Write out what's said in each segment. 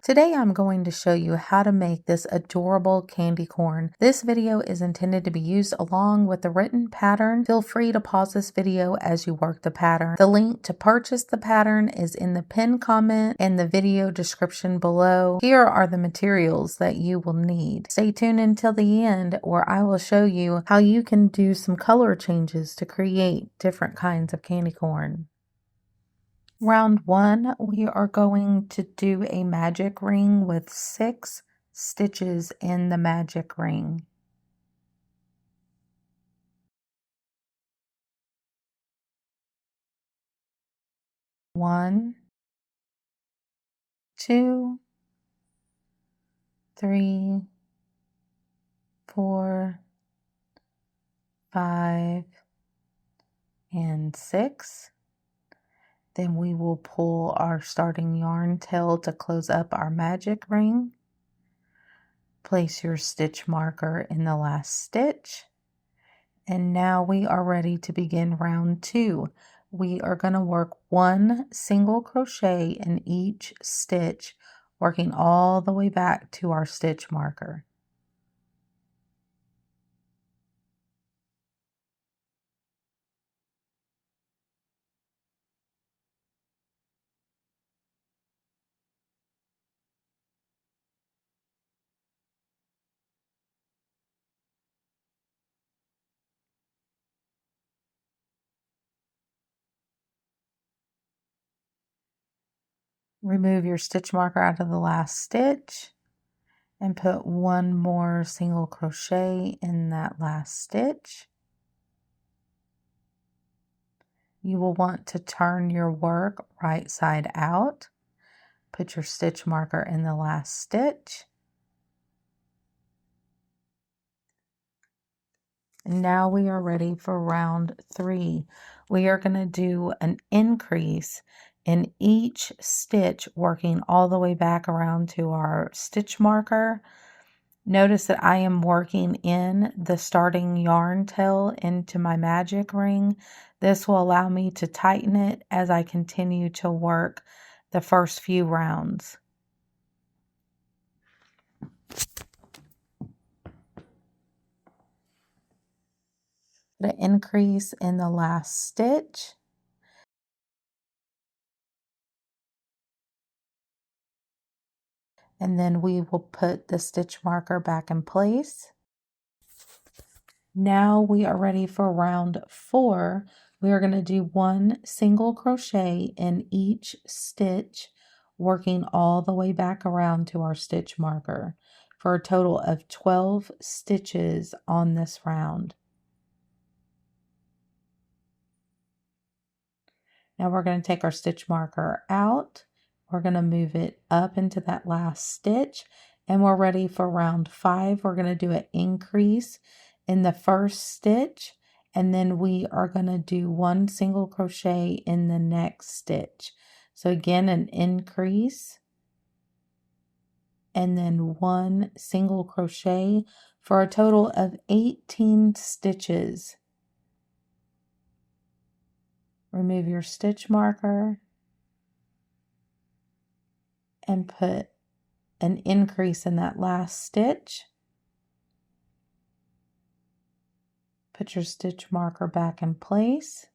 Today I'm going to show you how to make this adorable candy corn. This video is intended to be used along with the written pattern. Feel free to pause this video as you work the pattern. The link to purchase the pattern is in the pinned comment and the video description below. Here are the materials that you will need. Stay tuned until the end where I will show you how you can do some color changes to create different kinds of candy corn. Round 1, we are going to do a magic ring with 6 stitches in the magic ring. One, 2, 3, 4, 5, and 6. Then we will pull our starting yarn tail to close up our magic ring. Place your stitch marker in the last stitch. And now we are ready to begin round 2. We are going to work 1 single crochet in each stitch, working all the way back to our stitch marker. Remove your stitch marker out of the last stitch and put 1 more single crochet in that last stitch. You will want to turn your work right side out. Put your stitch marker in the last stitch. And now we are ready for round 3. We are going to do an increase in each stitch, working all the way back around to our stitch marker. Notice that I am working in the starting yarn tail into my magic ring. This will allow me to tighten it as I continue to work the first few rounds. The increase in the last stitch. And then we will put the stitch marker back in place. Now we are ready for round 4. We are going to do 1 single crochet in each stitch, working all the way back around to our stitch marker for a total of 12 stitches on this round. Now we're going to take our stitch marker out. We're going to move it up into that last stitch, and we're ready for round 5. We're going to do an increase in the first stitch, and then we are going to do 1 single crochet in the next stitch. So again, an increase and then 1 single crochet for a total of 18 stitches. Remove your stitch marker and put an increase in that last stitch. Put your stitch marker back in place.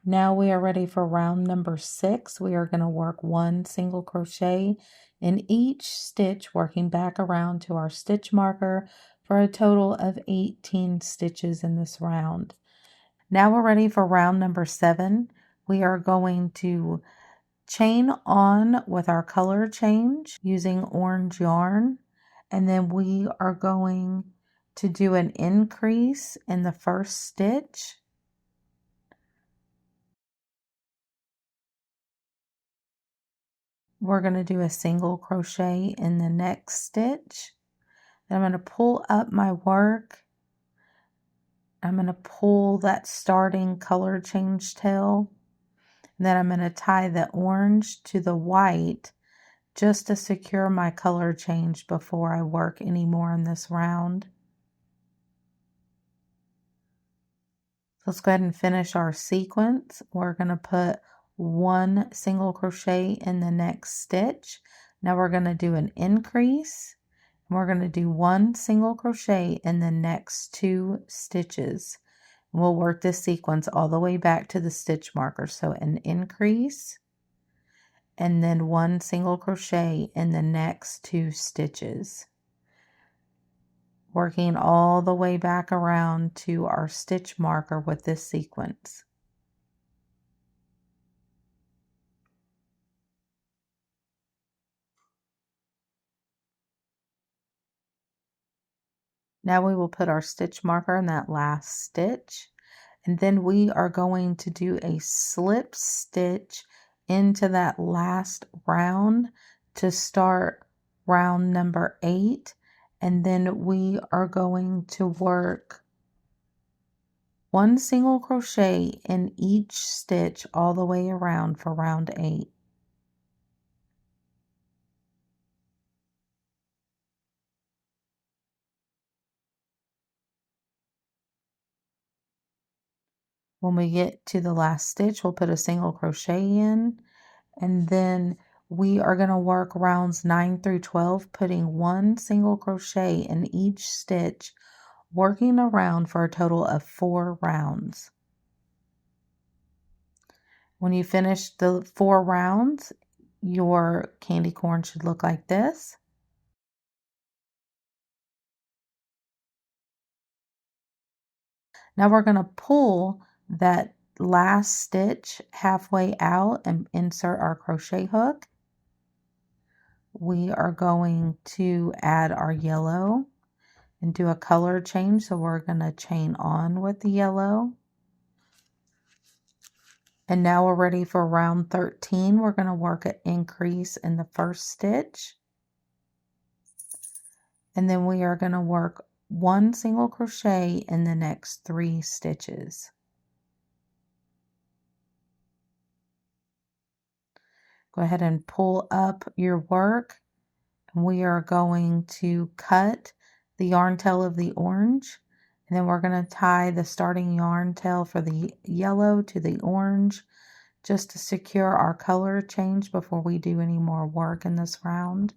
Now we are ready for round number 6. We are going to work 1 single crochet in each stitch, working back around to our stitch marker for a total of 18 stitches in this round. Now we're ready for round number 7. We are going to chain on with our color change using orange yarn, and then we are going to do an increase in the first stitch. We're going to do a single crochet in the next stitch. Then I'm going to pull up my work. I'm going to pull that starting color change tail. And then I'm going to tie the orange to the white just to secure my color change before I work any more in this round. Let's go ahead and finish our sequence. We're going to put 1 single crochet in the next stitch. Now we're going to do an increase, and we're going to do 1 single crochet in the next 2 stitches. We'll work this sequence all the way back to the stitch marker. So an increase, and then 1 single crochet in the next 2 stitches. Working all the way back around to our stitch marker with this sequence. Now we will put our stitch marker in that last stitch, and then we are going to do a slip stitch into that last round to start round number 8, and then we are going to work 1 single crochet in each stitch all the way around for round 8. When we get to the last stitch, we'll put a single crochet in, and then we are going to work rounds 9 through 12, putting 1 single crochet in each stitch, working around for a total of 4 rounds. When you finish the 4 rounds, your candy corn should look like this. Now we're going to pull that last stitch halfway out and insert our crochet hook. We are going to add our yellow and do a color change. So we're going to chain on with the yellow. And now we're ready for round 13. We're going to work an increase in the first stitch. And then we are going to work 1 single crochet in the next 3 stitches. Go ahead and pull up your work. And we are going to cut the yarn tail of the orange. And then we're going to tie the starting yarn tail for the yellow to the orange, just to secure our color change before we do any more work in this round.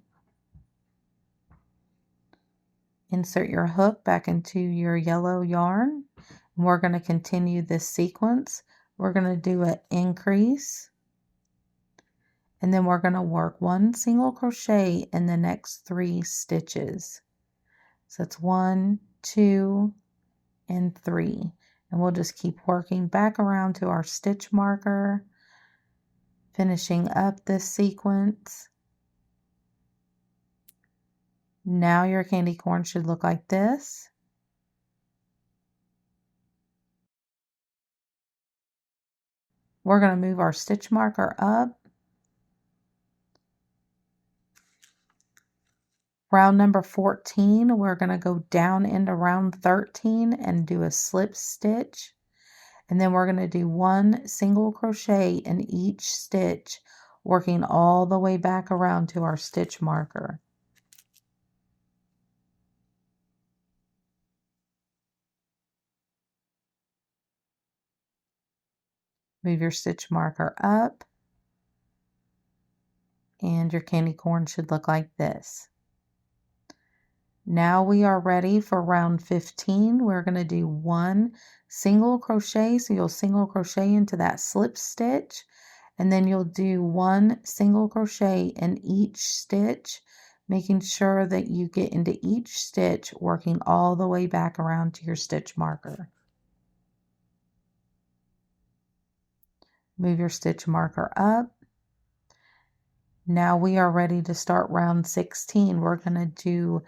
Insert your hook back into your yellow yarn. And we're going to continue this sequence. We're going to do an increase, and then we're going to work 1 single crochet in the next 3 stitches. So it's 1, 2, and 3. And we'll just keep working back around to our stitch marker, finishing up this sequence. Now your candy corn should look like this. We're going to move our stitch marker up. Round number 14, we're going to go down into round 13 and do a slip stitch. And then we're going to do 1 single crochet in each stitch, working all the way back around to our stitch marker. Move your stitch marker up, and your candy corn should look like this. Now we are ready for round 15. We're going to do 1 single crochet. So you'll single crochet into that slip stitch, and then you'll do 1 single crochet in each stitch, making sure that you get into each stitch, working all the way back around to your stitch marker. Move your stitch marker up. Now we are ready to start round 16. We're going to do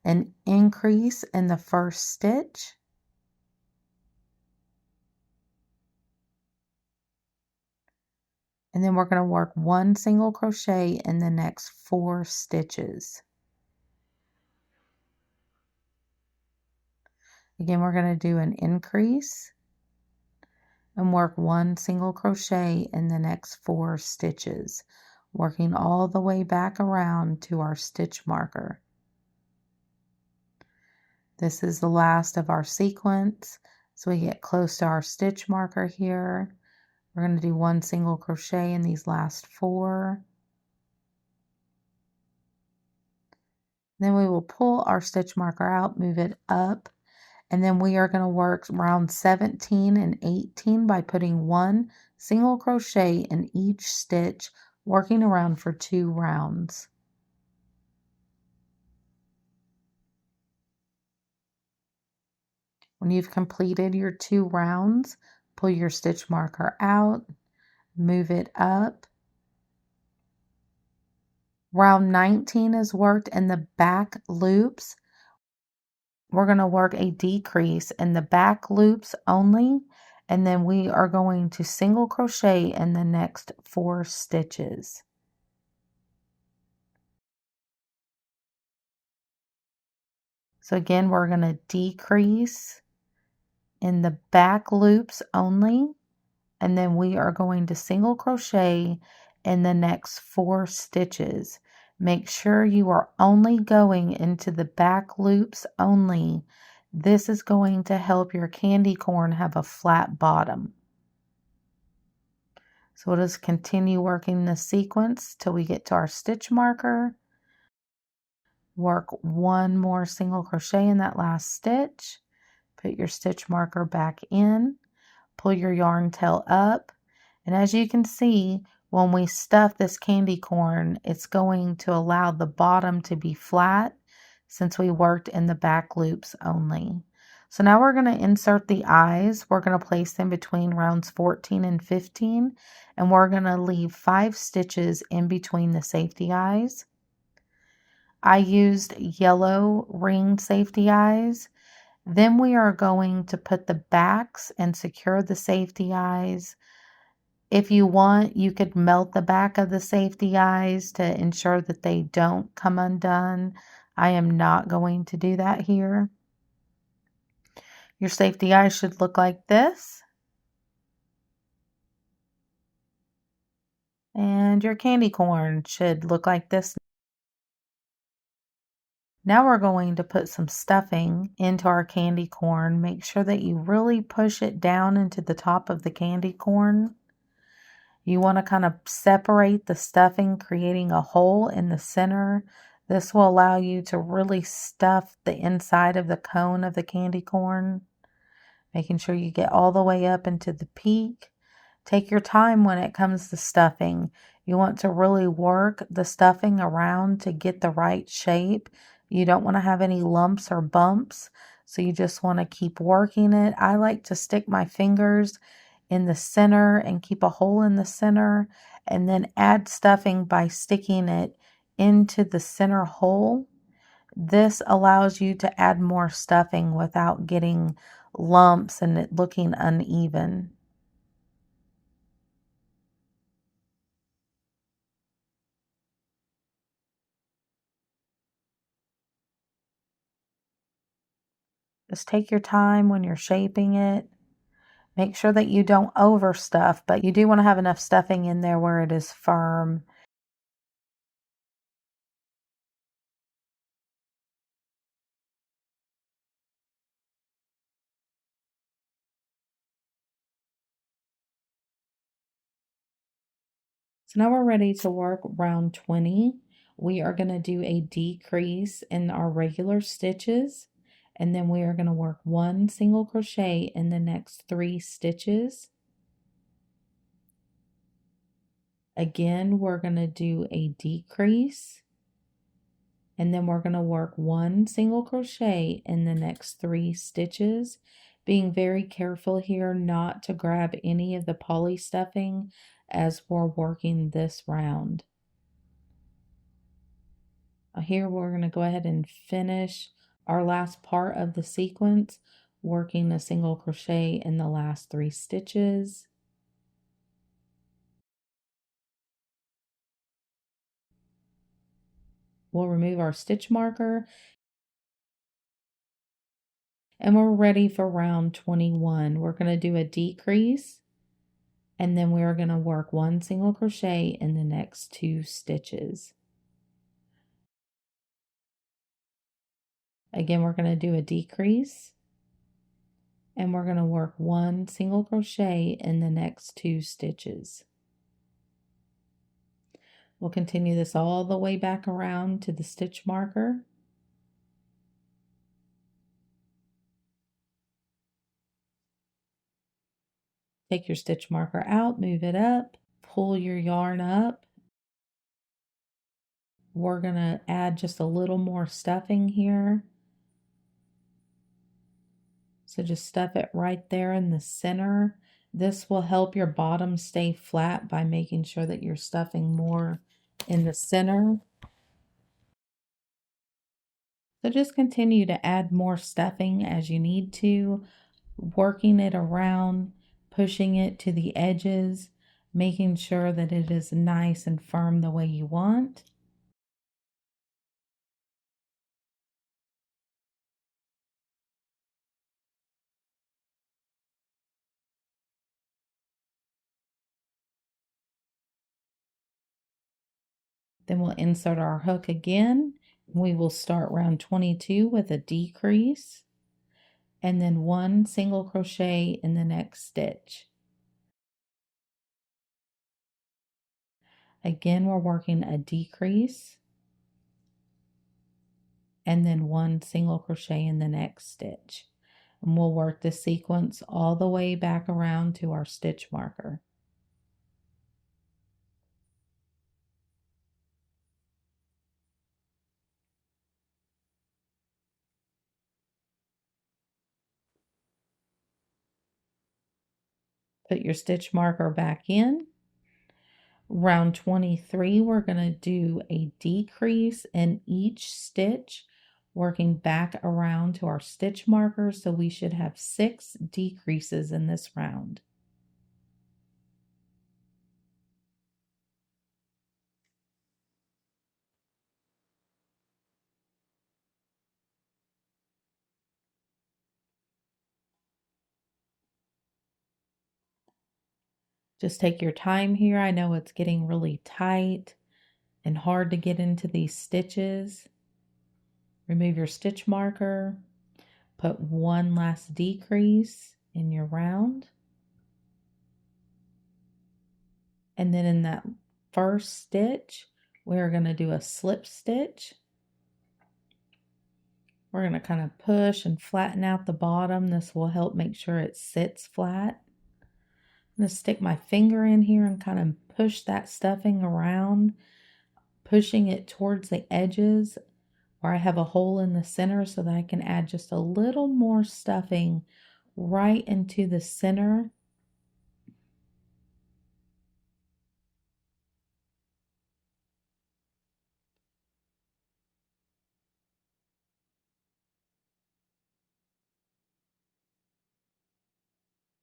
an increase in the first stitch, and then we're going to work 1 single crochet in the next 4 stitches. Again, we're going to do an increase and work 1 single crochet in the next 4 stitches, working all the way back around to our stitch marker. This is the last of our sequence. So we get close to our stitch marker here. We're going to do 1 single crochet in these last 4. Then we will pull our stitch marker out, move it up, and then we are going to work round 17 and 18 by putting 1 single crochet in each stitch, working around for 2 rounds. When you've completed your 2 rounds, pull your stitch marker out, move it up. Round 19 is worked in the back loops. We're going to work a decrease in the back loops only, and then we are going to single crochet in the next 4 stitches. So again, we're going to decrease in the back loops only, and then we are going to single crochet in the next 4 stitches. Make sure you are only going into the back loops only. This is going to help your candy corn have a flat bottom. So we'll just continue working this sequence till we get to our stitch marker. Work 1 more single crochet in that last stitch. Put your stitch marker back in. Pull your yarn tail up, and as you can see, when we stuff this candy corn, it's going to allow the bottom to be flat since we worked in the back loops only. So now we're going to insert the eyes. We're going to place them between rounds 14 and 15, and we're going to leave 5 stitches in between the safety eyes. I used yellow ring safety eyes. Then we are going to put the backs and secure the safety eyes. If you want, you could melt the back of the safety eyes to ensure that they don't come undone. I am not going to do that here. Your safety eyes should look like this. And your candy corn should look like this. Now we're going to put some stuffing into our candy corn. Make sure that you really push it down into the top of the candy corn. You want to kind of separate the stuffing, creating a hole in the center. This will allow you to really stuff the inside of the cone of the candy corn. Making sure you get all the way up into the peak. Take your time when it comes to stuffing. You want to really work the stuffing around to get the right shape. You don't want to have any lumps or bumps, so you just want to keep working it. I like to stick my fingers in the center and keep a hole in the center, and then add stuffing by sticking it into the center hole. This allows you to add more stuffing without getting lumps and it looking uneven. Just take your time when you're shaping it. Make sure that you don't overstuff, but you do want to have enough stuffing in there where it is firm. So now we're ready to work round 20. We are going to do a decrease in our regular stitches, and then we are going to work 1 single crochet in the next 3 stitches. Again, we're going to do a decrease, and then we're going to work 1 single crochet in the next 3 stitches, being very careful here not to grab any of the poly stuffing as we're working this round. Here we're going to go ahead and finish our last part of the sequence, working a single crochet in the last 3 stitches. We'll remove our stitch marker, and we're ready for round 21. We're going to do a decrease, and then we're going to work 1 single crochet in the next 2 stitches. Again, we're going to do a decrease, and we're going to work 1 single crochet in the next 2 stitches. We'll continue this all the way back around to the stitch marker. Take your stitch marker out, move it up, pull your yarn up. We're going to add just a little more stuffing here. So just stuff it right there in the center. This will help your bottom stay flat by making sure that you're stuffing more in the center. So just continue to add more stuffing as you need to, working it around, pushing it to the edges, making sure that it is nice and firm the way you want. Then we'll insert our hook again. We will start round 22 with a decrease and then 1 single crochet in the next stitch. Again, we're working a decrease and then 1 single crochet in the next stitch. And we'll work this sequence all the way back around to our stitch marker. Put your stitch marker back in. Round 23, we're going to do a decrease in each stitch, working back around to our stitch marker. So we should have 6 decreases in this round. Just take your time here. I know it's getting really tight and hard to get into these stitches. Remove your stitch marker. Put 1 last decrease in your round. And then in that first stitch, we're going to do a slip stitch. We're going to kind of push and flatten out the bottom. This will help make sure it sits flat. I'm going to stick my finger in here and kind of push that stuffing around, pushing it towards the edges where I have a hole in the center so that I can add just a little more stuffing right into the center.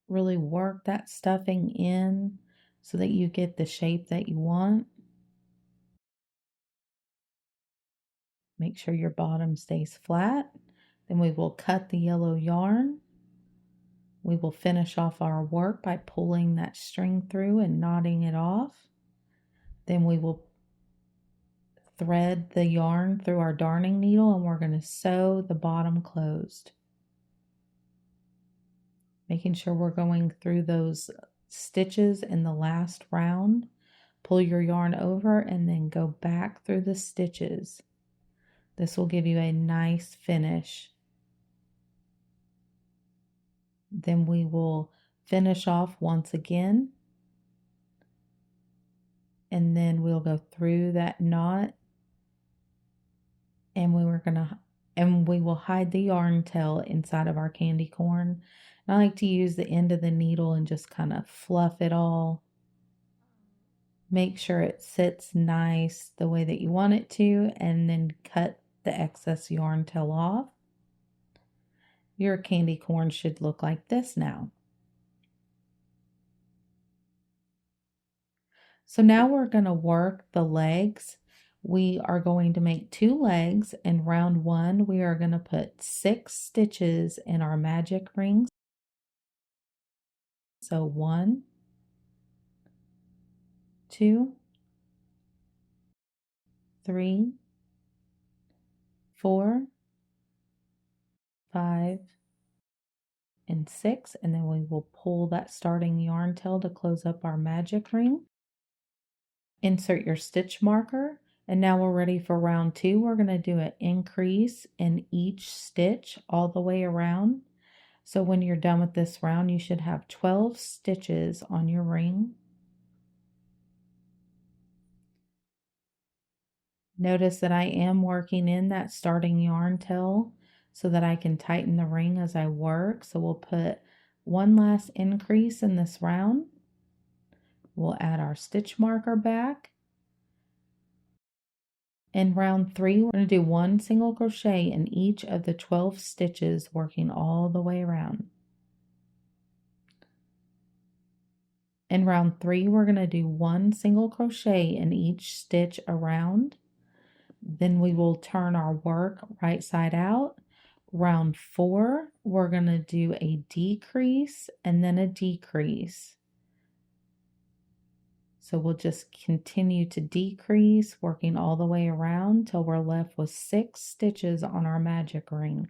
Really work that stuffing in so that you get the shape that you want. Make sure your bottom stays flat. Then we will cut the yellow yarn. We will finish off our work by pulling that string through and knotting it off. Then we will thread the yarn through our darning needle and we're going to sew the bottom closed. Making sure we're going through those stitches in the last round. Pull your yarn over and then go back through the stitches. This will give you a nice finish. Then we will finish off once again. And then we'll go through that knot. And we will hide the yarn tail inside of our candy corn. And I like to use the end of the needle and just kind of fluff it all. Make sure it sits nice the way that you want it to, and then cut the excess yarn tail off. Your candy corn should look like this now. So now we're going to work the legs. We are going to make 2 legs. In round 1, we are going to put 6 stitches in our magic rings. So 1, 2, 3, 4, 5, and 6, and then we will pull that starting yarn tail to close up our magic ring. Insert your stitch marker, and now we're ready for round 2. We're going to do an increase in each stitch all the way around. So when you're done with this round, you should have 12 stitches on your ring. Notice that I am working in that starting yarn tail so that I can tighten the ring as I work. So we'll put one last increase in this round. We'll add our stitch marker back. In round 3, we're going to do 1 single crochet in each of the 12 stitches, working all the way around. In round 3, we're going to do 1 single crochet in each stitch around. Then we will turn our work right side out. Round 4, we're going to do a decrease and then a decrease. So we'll just continue to decrease, working all the way around till we're left with 6 stitches on our magic ring.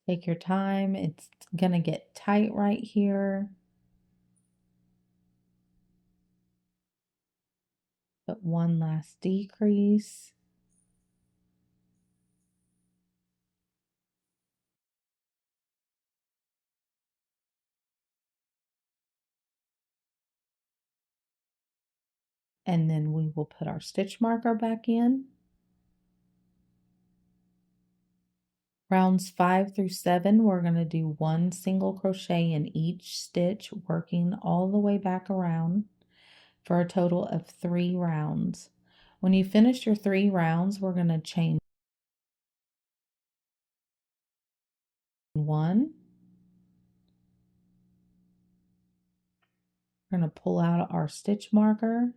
Take your time. It's going to get tight right here. Put one last decrease. And then we will put our stitch marker back in. Rounds 5 through 7, we're going to do 1 single crochet in each stitch, working all the way back around for a total of 3 rounds. When you finish your 3 rounds, we're going to chain 1. We're going to pull out our stitch marker.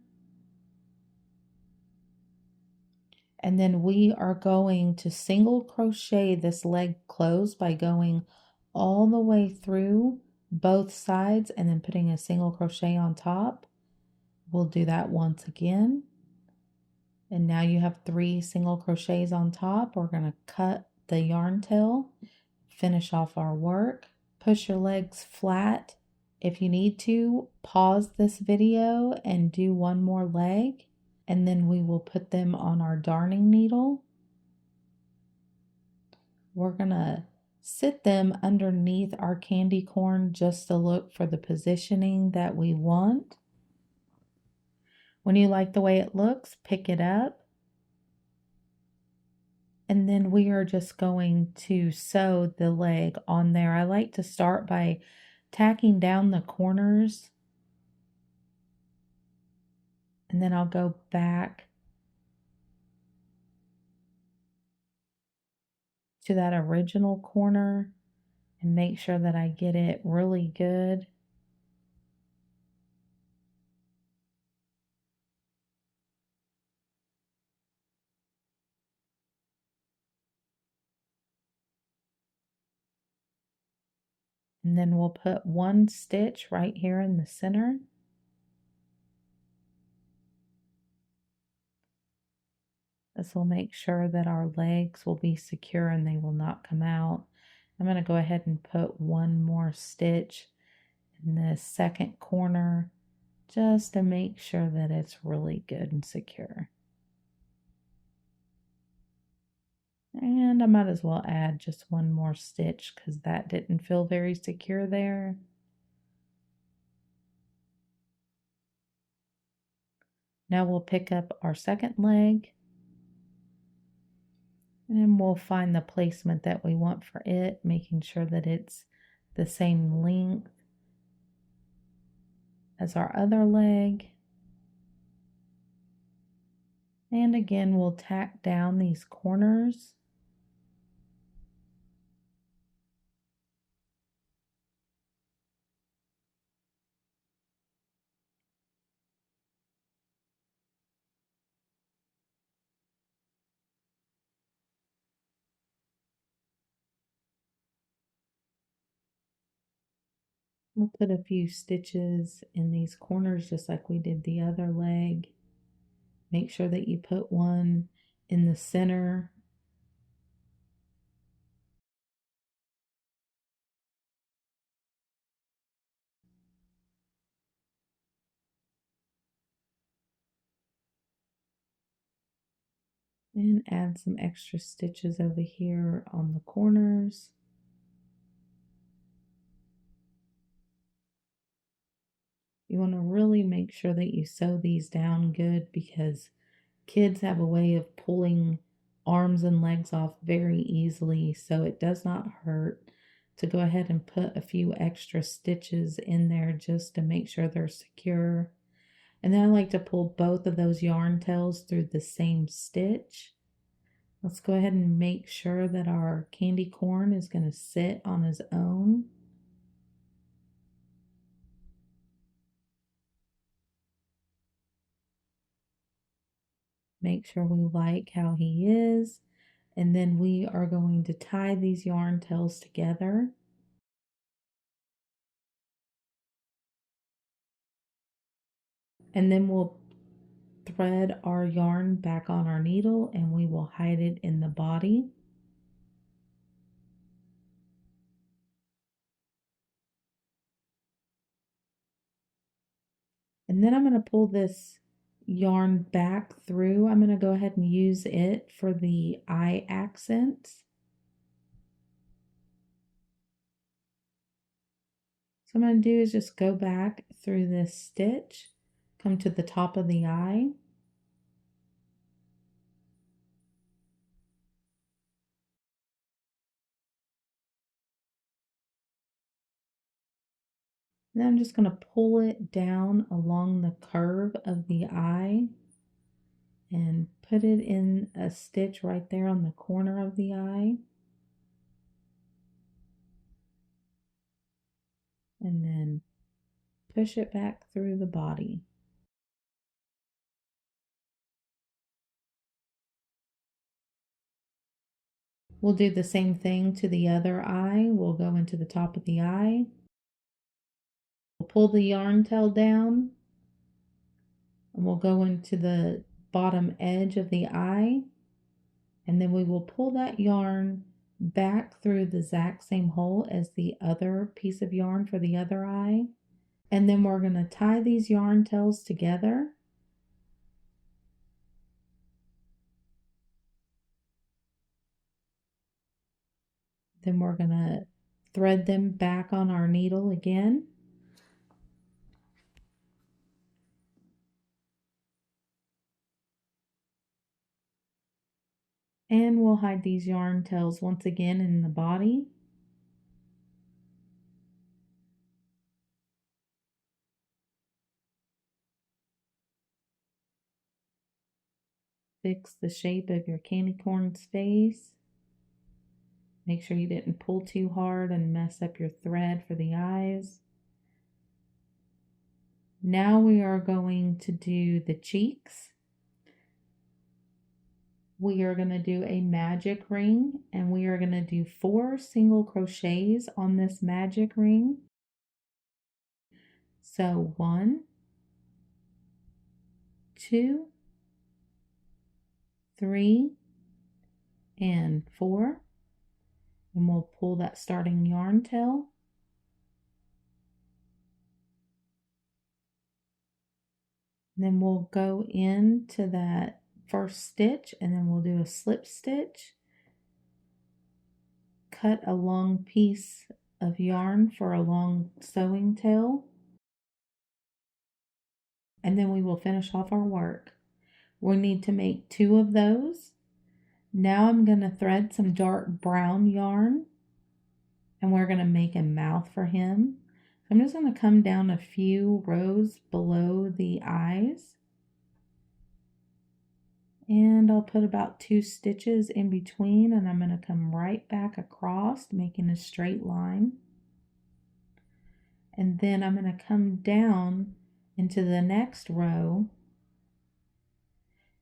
And then we are going to single crochet this leg closed by going all the way through both sides and then putting a single crochet on top. We'll do that once again. And now you have 3 single crochets on top. We're going to cut the yarn tail, finish off our work, push your legs flat. If you need to, pause this video and do one more leg, and then we will put them on our darning needle. We're going to sit them underneath our candy corn just to look for the positioning that we want. When you like the way it looks, pick it up. And then we are just going to sew the leg on there. I like to start by tacking down the corners. And then I'll go back to that original corner and make sure that I get it really good. And then we'll put 1 stitch right here in the center. This will make sure that our legs will be secure and they will not come out. I'm going to go ahead and put 1 more stitch in the second corner just to make sure that it's really good and secure. And I might as well add just 1 more stitch because that didn't feel very secure there. Now we'll pick up our second leg and we'll find the placement that we want for it, making sure that it's the same length as our other leg. And again, we'll tack down these corners. We'll put a few stitches in these corners just like we did the other leg. Make sure that you put 1 in the center. And add some extra stitches over here on the corners. You want to really make sure that you sew these down good because kids have a way of pulling arms and legs off very easily, so it does not hurt to go ahead and put a few extra stitches in there just to make sure they're secure. And then I like to pull both of those yarn tails through the same stitch. Let's go ahead and make sure that our candy corn is going to sit on his own. Make sure we like how he is. And then we are going to tie these yarn tails together. And then we'll thread our yarn back on our needle and we will hide it in the body. And then I'm going to pull this yarn back through. I'm going to go ahead and use it for the eye accents. So what I'm going to do is just go back through this stitch, come to the top of the eye. Then I'm just going to pull it down along the curve of the eye and put it in a stitch right there on the corner of the eye. And then push it back through the body. We'll do the same thing to the other eye. We'll go into the top of the eye. We'll pull the yarn tail down and we'll go into the bottom edge of the eye. And then we will pull that yarn back through the exact same hole as the other piece of yarn for the other eye. And then we're going to tie these yarn tails together. Then we're going to thread them back on our needle again. And we'll hide these yarn tails once again in the body. Fix the shape of your candy corn's face. Make sure you didn't pull too hard and mess up your thread for the eyes. Now we are going to do the cheeks. We are going to do a magic ring and we are going to do 4 single crochets on this magic ring. So 1, 2, 3, and 4. And we'll pull that starting yarn tail. Then we'll go into that first stitch and then we'll do a slip stitch. Cut a long piece of yarn for a long sewing tail. And then we will finish off our work. We need to make 2 of those. Now I'm going to thread some dark brown yarn and we're going to make a mouth for him. I'm just going to come down a few rows below the eyes. And I'll put about 2 stitches in between and I'm going to come right back across, making a straight line. And then I'm going to come down into the next row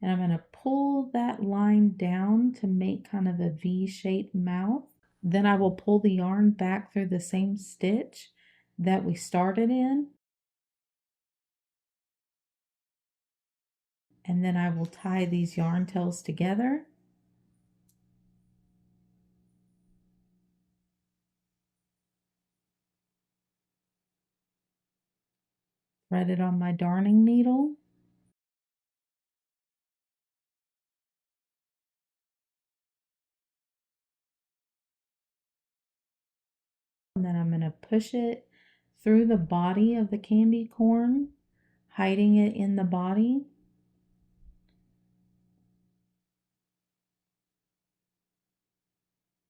and I'm going to pull that line down to make kind of a V-shaped mouth. Then I will pull the yarn back through the same stitch that we started in. And then I will tie these yarn tails together. Thread it on my darning needle. to push it through the body of the candy corn, hiding it in the body.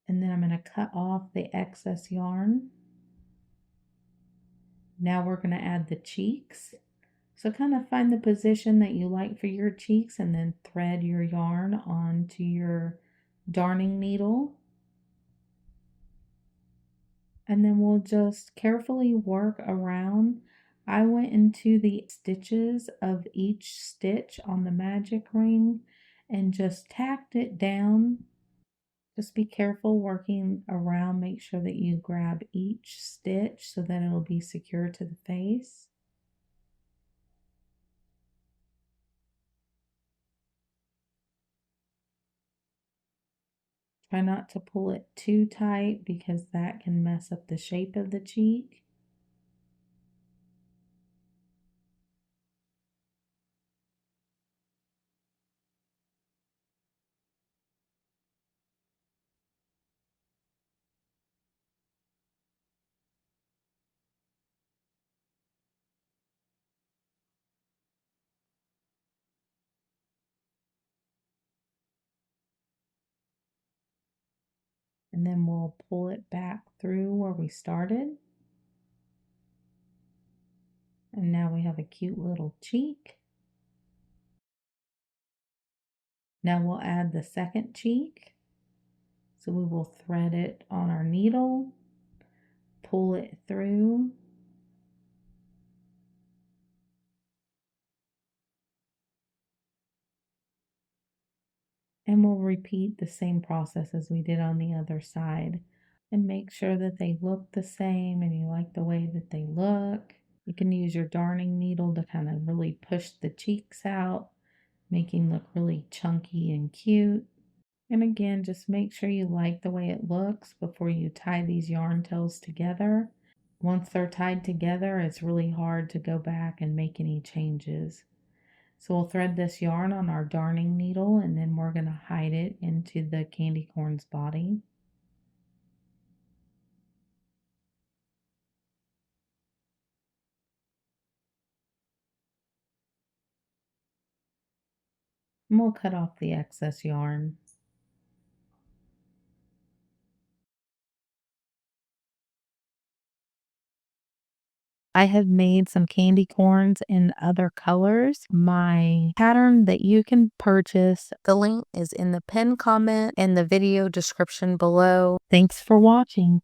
And then I'm going to cut off the excess yarn. Now we're going to add the cheeks. So kind of find the position that you like for your cheeks and then thread your yarn onto your darning needle. And then we'll just carefully work around. I went into the stitches of each stitch on the magic ring and just tacked it down. Just be careful working around, make sure that you grab each stitch so that it'll be secure to the face. Try not to pull it too tight because that can mess up the shape of the cheek. And then we'll pull it back through where we started. And now we have a cute little cheek. Now we'll add the second cheek. So we will thread it on our needle, pull it through, and we'll repeat the same process as we did on the other side. And make sure that they look the same and you like the way that they look. You can use your darning needle to kind of really push the cheeks out, making look really chunky and cute. And again, just make sure you like the way it looks before you tie these yarn tails together. Once they're tied together, it's really hard to go back and make any changes. So we'll thread this yarn on our darning needle and then we're going to hide it into the candy corn's body. And we'll cut off the excess yarn. I have made some candy corns in other colors. My pattern that you can purchase, the link is in the pinned comment and the video description below. Thanks for watching.